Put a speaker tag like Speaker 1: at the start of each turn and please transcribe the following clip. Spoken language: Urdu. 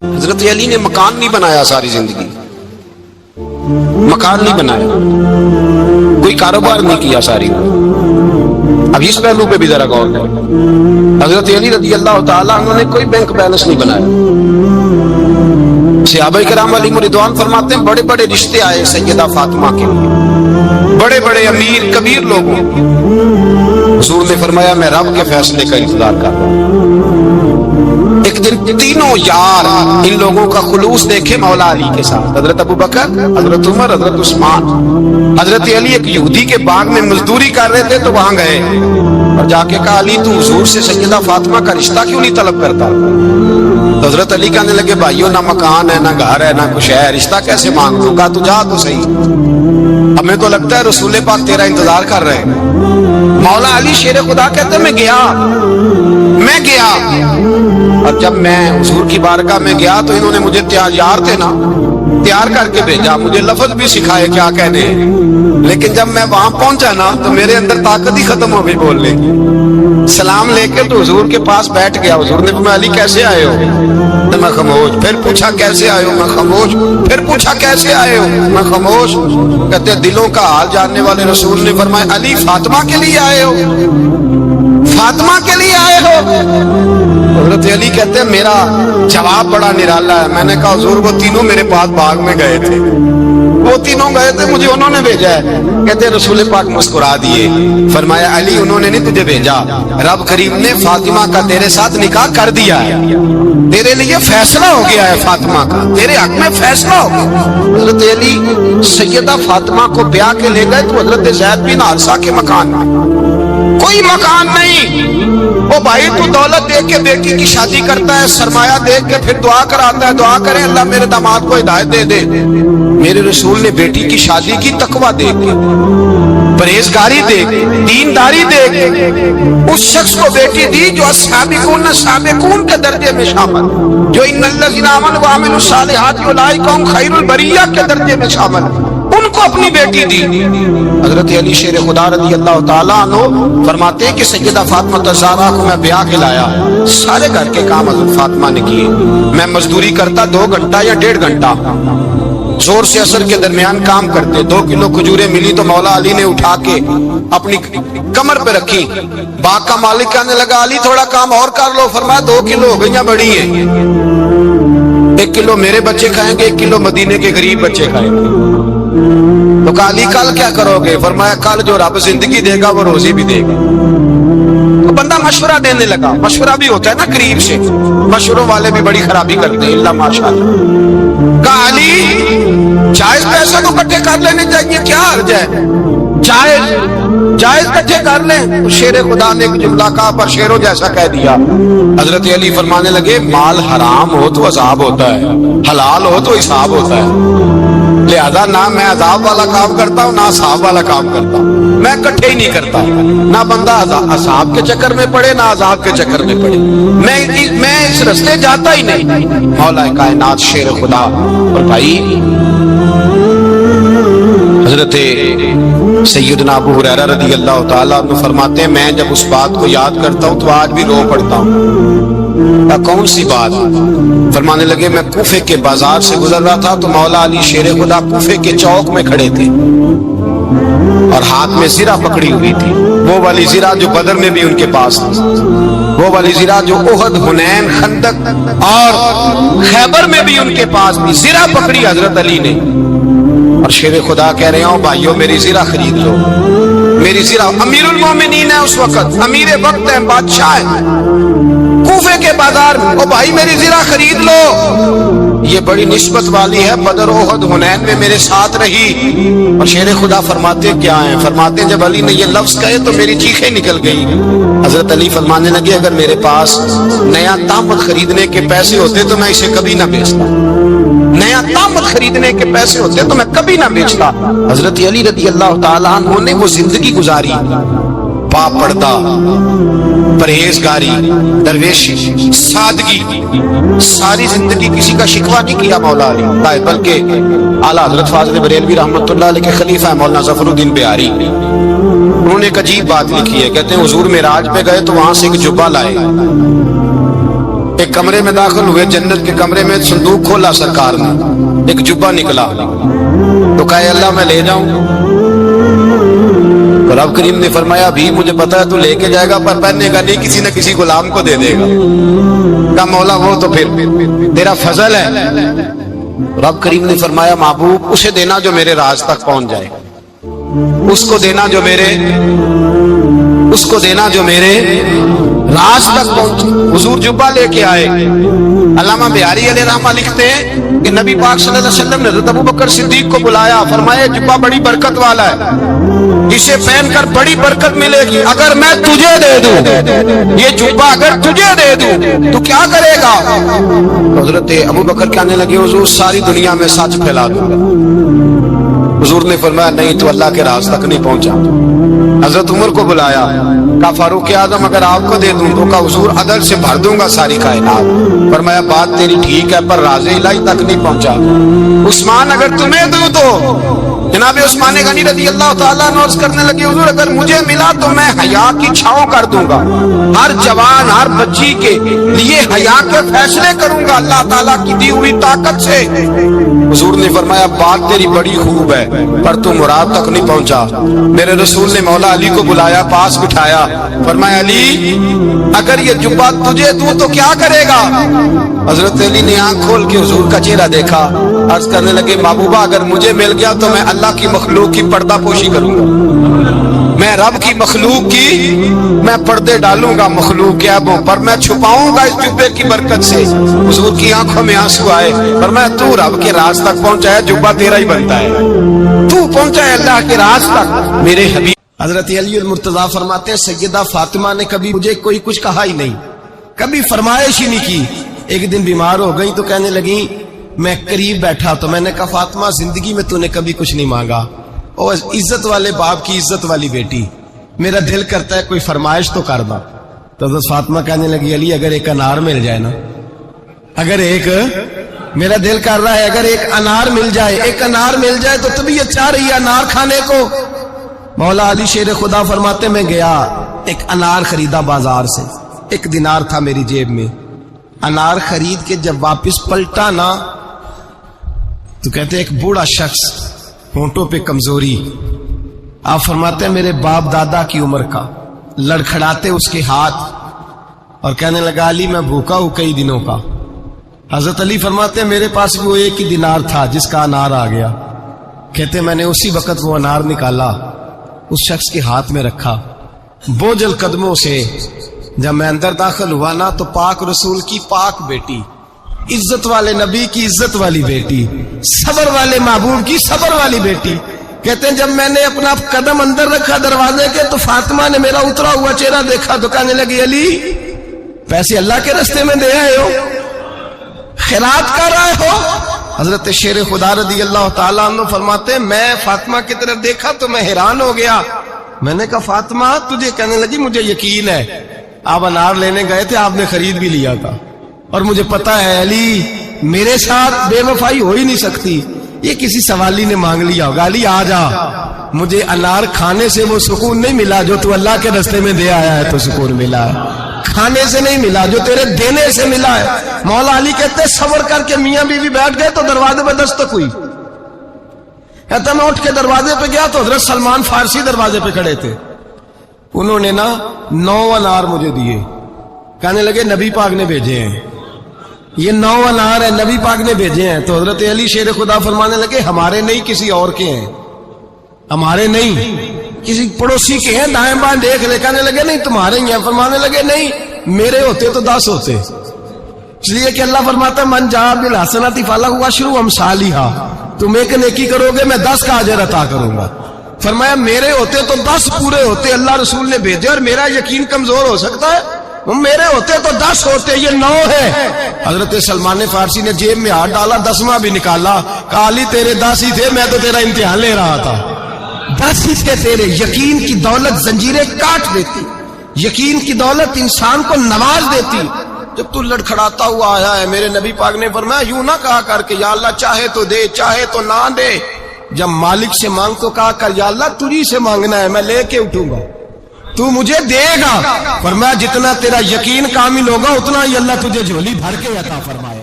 Speaker 1: حضرت علی نے مکان نہیں بنایا ساری زندگی، مکان نہیں بنایا، کوئی کاروبار نہیں کیا ساری۔ اب اس پہلو پہ بھی ذرا غور کریں، حضرت علی رضی اللہ تعالیٰ عنہ نے کوئی بینک بیلنس نہیں بنایا۔ صحابہ کرام علیہم رضوان فرماتے ہیں بڑے بڑے رشتے آئے سیدہ فاطمہ کے لیے، بڑے بڑے امیر کبیر لوگوں، حضور نے فرمایا میں رب کے فیصلے کا انتظار کر رہا ہوں۔ ایک دن تینوں یار ان لوگوں کا خلوص دیکھے مولا علی کے ساتھ، حضرت ابو بکر، حضرت عمر، حضرت عثمان۔ حضرت علی ایک یہودی کے باغ میں مزدوری کر رہے تھے تو وہاں گئے اور جا کے کہا علی تو حضور سے سیدہ فاطمہ کا رشتہ کیوں نہیں طلب کرتا؟ حضرت علی کہنے لگے بھائیو نہ مکان ہے نہ گھر ہے نہ کچھ ہے، رشتہ کیسے مانگ لوں گا؟ تو جا تو صحیح، ہمیں تو لگتا ہے رسول پاک تیرا انتظار کر رہے ہیں۔ مولا علی شیر خدا کہتے میں گیا، اور جب میں حضور کی بارگاہ میں گیا تو انہوں نے مجھے یار تھے نا تیار کر کے بھیجا، مجھے لفظ بھی سکھائے کیا کہنے، لیکن جب میں وہاں پہنچا نا تو میرے اندر طاقت ہی ختم ہو گئی بولنے کی۔ سلام لے کے تو حضور کے پاس بیٹھ گیا، حضور نے فرمایا علی کیسے آئے ہو؟ تو میں خاموش، پھر پوچھا کیسے آئے ہو؟ میں خاموش، پھر پوچھا کیسے آئے ہو؟ میں خاموش۔ کہتے دلوں کا حال جاننے والے رسول نے فرمایا علی فاطمہ کے لیے آئے ہو؟ فاطمہ کے لیے آئے ہو؟ حضرت علی کہتے ہیں میرا جواب بڑا نرالا ہے۔ میں نے کہا حضور وہ تینوں میرے پاس باغ میں گئے تھے، وہ تینوں گئے تھے، مجھے انہوں نے بھیجا ہے۔ کہتے ہیں رسول پاک مسکرا دیے، فرمایا علی انہوں نے نہیں تجھے بھیجا، رب کریم نے فاطمہ کا تیرے ساتھ نکاح کر دیا ہے، تیرے لیے فیصلہ ہو گیا ہے، فاطمہ کا تیرے حق میں فیصلہ ہو گیا۔ حضرت علی سیدہ فاطمہ کو بیاہ کے لے گئے تو حضرت زید بن حارثہ کے مکان میں کوئی مکان نہیں۔ وہ بھائی تو دولت دیکھ کے بیٹی کی شادی کرتا ہے، سرمایہ دیکھ کے پھر دعا کراتا ہے، دعا کریں اللہ میرے داماد کو ہدایت دے دے۔ میرے رسول نے بیٹی کی شادی کی تقوی دیکھ کے، پرہیزگاری دیکھ کے، دینداری دیکھ کے اس شخص کو بیٹی دی جو السابقون کے درجے میں شامل، جو ان الذین آمنوا وعملوا الصالحات اولئک هم خیر البریہ کے درجے میں شامل، ان کو اپنی بیٹی دی۔ حضرت علی شیر خدا رضی اللہ تعالیٰ عنہ فرماتے ہیں کہ سیدہ فاطمہ الزہرا کو میں بیاہ کے لایا، سارے گھر کے کام حضرت فاطمہ نے کیے، میں مزدوری کرتا 2 گھنٹہ یا 1.5 گھنٹہ، زور سے اثر کے درمیان کام کرتے، 2 کلو کھجوریں ملی تو مولا علی نے اٹھا کے اپنی کمر پہ رکھی۔ باغ کا مالک کہنے لگا علی تھوڑا کام اور کر لو، فرمایا 2 کلو ہو گئیاں بڑی ہیں، 1 کلو میرے بچے کھائیں گے، 1 کلو مدینے کے غریب بچے کھائیں گے۔ تو کہا علی کل کیا کرو گے؟ فرمایا کل جو رب زندگی دے گا وہ روزی بھی دے گا۔ تو بندہ مشورہ دینے لگا، مشورہ بھی ہوتا ہے نا قریب سے، مشوروں والے بھی بڑی خرابی کرتے ہیں اللہ ماشاءاللہ۔ کہا علی جائز پیسے تو اکٹھے کر لینے چاہیے، کیا حرج ہے، جائز اکٹھے کر لیں۔ شیر خدا نے ایک جملہ کہا پر شیروں جیسا کہہ دیا۔ حضرت علی فرمانے لگے مال حرام ہو تو عذاب ہوتا ہے، حلال ہو تو حساب ہوتا ہے، لہذا نہ میں عذاب والا کام کرتا ہوں نہ عذاب والا کام کرتا ہوں، میں اکٹھے ہی نہیں کرتا، نہ بندہ عذاب کے چکر میں پڑے نہ عذاب کے چکر میں پڑے، میں اس رستے جاتا ہی نہیں۔ مولا کائنات شیر خدا۔ اور بھائی حضرت سیدنا ابو ہریرہ رضی اللہ تعالیٰ عنہ فرماتے ہیں میں جب اس بات کو یاد کرتا ہوں تو آج بھی رو پڑتا ہوں۔ کون سی بات؟ فرمانے لگے میں کوفے کے بازار سے گزر رہا تھا تو مولا علی شیر خدا کوفے کے چوک میں کھڑے تھے اور ہاتھ میں زرہ پکڑی ہوئی تھی، وہ والی زرہ جو بدر میں بھی ان کے پاس تھی، وہ والی زرہ جو احد، حنین، خندق اور خیبر میں بھی ان کے پاس تھی، زرہ پکڑی حضرت علی نے اور شیر خدا کہہ رہے ہوں بھائیو میری زرہ خرید لو، میری زرہ۔ امیر المومنین ہے اس وقت، امیر وقت ہے، بادشاہ ہے کوفے کے بازار میں، او بھائی میری زرہ خرید لو، یہ بڑی نسبت والی ہے، بدر احد حنین میں میرے ساتھ رہی۔ اور شیر خدا فرماتے کیا ہیں؟ فرماتے جب علی نے یہ لفظ کہے تو میری چیخیں نکل گئی۔ حضرت علی فرمانے لگے اگر میرے پاس نیا طامت خریدنے کے پیسے ہوتے تو میں اسے کبھی نہ بیچتا، نیا طامت خریدنے کے پیسے ہوتے تو میں کبھی نہ بیچتا۔ حضرت علی رضی اللہ تعالیٰ عنہ نے وہ زندگی گزاری، با پردہ، پرہیزگاری، درویشی، سادگی، ساری زندگی کسی کا شکوہ نہیں کیا مولا علی، بلکہ اعلیٰ حضرت فاضل بریلوی رحمۃ اللہ علیہ کے خلیفہ مولانا ظفر الدین بہاری انہوں نے ایک عجیب بات لکھی ہے، کہتے ہیں حضور معراج پہ گئے تو وہاں سے ایک جبہ لائے، ایک کمرے میں داخل ہوئے، جنت کے کمرے میں صندوق کھولا سرکار نے، ایک جبہ نکلا تو کہا اللہ میں لے جاؤں؟ اور رب کریم نے فرمایا بھی مجھے پتا ہے تو لے کے جائے گا پر پہننے کا نہیں، کسی نہ کسی غلام کو دے دے گا۔ کہا مولا وہ تو پھر تیرا فضل ہے۔ رب کریم نے فرمایا محبوب اسے دینا جو میرے راز تک پہنچ جائے، اس کو دینا جو میرے راز تک پہنچے۔ حضور جبہ لے کے آئے۔ علامہ بہاری علیہ رحمہ لکھتے ہیں کہ نبی پاک صلی اللہ علیہ وسلم نے حضرت ابوبکر صدیق کو بلایا، فرمایا جبہ بڑی برکت والا ہے، اسے پہن کر بڑی برکت ملے گی، اگر میں تجھے دے دوں یہ جبہ، اگر تجھے دے دوں تو کیا کرے گا؟ حضرت ابوبکر کہنے لگے حضور ساری دنیا میں سچ پھیلا دوں گا۔ حضور نے فرمایا نہیں تو اللہ کے راز تک نہیں پہنچا۔ حضرت عمر کو بلایا، کہا فاروق اعظم اگر آپ کو دے دوں تو کہا حضور عدل سے بھر دوں گا ساری کائنات۔ فرمایا بات تیری ٹھیک ہے پر راز الہی تک نہیں پہنچا۔ عثمان اگر تمہیں دوں تو جناب عثمان غنی رضی اللہ تعالیٰ عنہ عرض کرنے لگے حضور اگر مجھے ملا تو میں حیا کی چھاؤں کر دوں گا، ہر جوان ہر بچی کے لیے حیا کے فیصلے کروں گا اللہ تعالیٰ کی دی ہوئی طاقت سے۔ حضور نے فرمایا بات تیری بڑی خوب ہے پر تو مراد تک نہیں پہنچا۔ میرے رسول نے مولا علی کو بلایا، پاس بٹھایا، فرمایا علی اگر یہ جبہ تجھے دوں تو کیا کرے گا؟ حضرت علی نے آنکھ کھول کے حضور کا چہرہ دیکھا، عرض کرنے لگے محبوبہ اگر مجھے مل گیا تو میں اللہ کی مخلوق کی پردہ پوشی کروں گا، میں رب کی مخلوق کی میں پردے ڈالوں گا، مخلوق کے عیبوں پر میں چھپاؤں گا اس جبے کی برکت سے۔ حضور کی آنکھوں میں آنسو آئے، فرمایا تو رب کے راز تک پہنچا ہے، جبہ تیرا ہی بنتا ہے، تو پہنچا ہے اللہ کے راز تک میرے حبیب۔
Speaker 2: حضرت علی المرتضیٰ فرماتے ہیں سیدہ فاطمہ نے کبھی مجھے کوئی کچھ کہا ہی نہیں، کبھی فرمائش ہی نہیں کی۔ ایک دن بیمار ہو گئی تو کہنے لگی، میں قریب بیٹھا تو میں نے کہا فاطمہ زندگی میں تو نے کبھی کچھ نہیں مانگا، اور عزت والے باپ کی عزت والی بیٹی، میرا دل کرتا ہے کوئی فرمائش تو کر دا۔ تو حضرت فاطمہ کہنے لگی علی اگر ایک انار مل جائے نا، اگر ایک میرا دل کر رہا ہے اگر ایک انار مل جائے، ایک انار مل جائے تو طبیعت چاہ رہی ہے انار کھانے کو۔ مولا علی شیر خدا فرماتے میں گیا ایک انار خریدا بازار سے، 1 دینار تھا میری جیب میں، انار خرید کے جب واپس پلٹا نا تو کہتے ایک بوڑھا شخص، ہونٹوں پہ کمزوری، آپ فرماتے ہیں میرے باپ دادا کی عمر کا، لڑکھڑاتے اس کے ہاتھ اور کہنے لگا علی میں بھوکا ہوں کئی دنوں کا۔ حضرت علی فرماتے ہیں میرے پاس بھی وہ 1 دینار تھا جس کا انار آ گیا، کہتے میں نے اسی وقت وہ انار نکالا اس شخص کے ہاتھ میں رکھا، بوجھل قدموں سے جب میں اندر داخل ہوا نا تو پاک رسول کی پاک بیٹی، عزت والے نبی کی عزت والی بیٹی، صبر والے محبوب کی صبر والی بیٹی، کہتے ہیں جب میں نے اپنا قدم اندر رکھا دروازے کے تو فاطمہ نے میرا اترا ہوا چہرہ دیکھا تو کہنے لگی علی پیسے اللہ کے راستے میں دے آئے ہو، خیرات کر رہے ہو؟ حضرت شیر خدا رضی اللہ تعالیٰ عنہ فرماتے ہیں میں فاطمہ کی طرف دیکھا تو میں حیران ہو گیا، میں نے کہا فاطمہ تجھے؟ کہنے لگی مجھے یقین ہے آپ انار لینے گئے تھے، آپ نے خرید بھی لیا تھا، اور مجھے پتا ہے علی میرے ساتھ بے وفائی ہو ہی نہیں سکتی، یہ کسی سوالی نے مانگ لیا ہوگا، علی آ جا، مجھے انار کھانے سے وہ سکون نہیں ملا جو تو اللہ کے راستے میں دے آیا ہے تو سکون ملا ہے، کھانے سے نہیں ملا جو تیرے دینے سے ملا ہے۔ مولا علی کہتے صبر کر کے میاں بیوی بیٹھ گئے تو دروازے پہ دستک ہوئی، کہتا میں اٹھ کے دروازے پہ گیا تو حضرت سلمان فارسی دروازے پہ کھڑے تھے، انہوں نے نا 9 انار مجھے دیے، کہنے لگے نبی پاک نے بھیجے ہیں، یہ 9 انار ہے نبی پاک نے بھیجے ہیں۔ تو حضرت علی شیر خدا فرمانے لگے ہمارے نہیں کسی اور کے ہیں، ہمارے نہیں کسی پڑوسی کے ہیں، دائیں بائیں دیکھ لے، کہنے لگے نہیں تمہارے ہی ہیں، فرمانے لگے نہیں میرے ہوتے تو 10 ہوتے، اس لیے کہ اللہ فرماتا ہے من جاء بالحسنۃ فلہ عشر امثالھا، تم ایک نیکی کرو گے میں 10 کا اجر عطا کروں گا، فرمایا میرے ہوتے تو 10 پورے ہوتے، اللہ رسول نے بھیجے اور میرا یقین کمزور ہو سکتا ہے، میرے ہوتے تو 10 ہوتے، یہ 9 ہے۔ حضرت سلمان فارسی نے جیب میں ہاتھ ڈالا، 10واں بھی نکالا، کہا علی تیرے 10 ہی تھے، میں تو تیرا امتحان لے رہا تھا، 10 ہی تھے تیرے۔ یقین کی دولت زنجیریں کاٹ دیتی، یقین کی دولت انسان کو نواز دیتی۔ جب تو لڑکھڑاتا ہوا آیا ہے، میرے نبی پاک نے فرمایا یوں نہ کہا کر کے یا اللہ چاہے تو دے چاہے تو نہ دے، جب مالک سے مانگ تو کہا کر یا اللہ تجھی سے مانگنا ہے میں لے کے اٹھوں گا، تو مجھے دے گا. فرمایا جتنا تیرا یقین کامل ہوگا اتنا ہی اللہ تجھے جھولی بھر کے عطا فرمائے.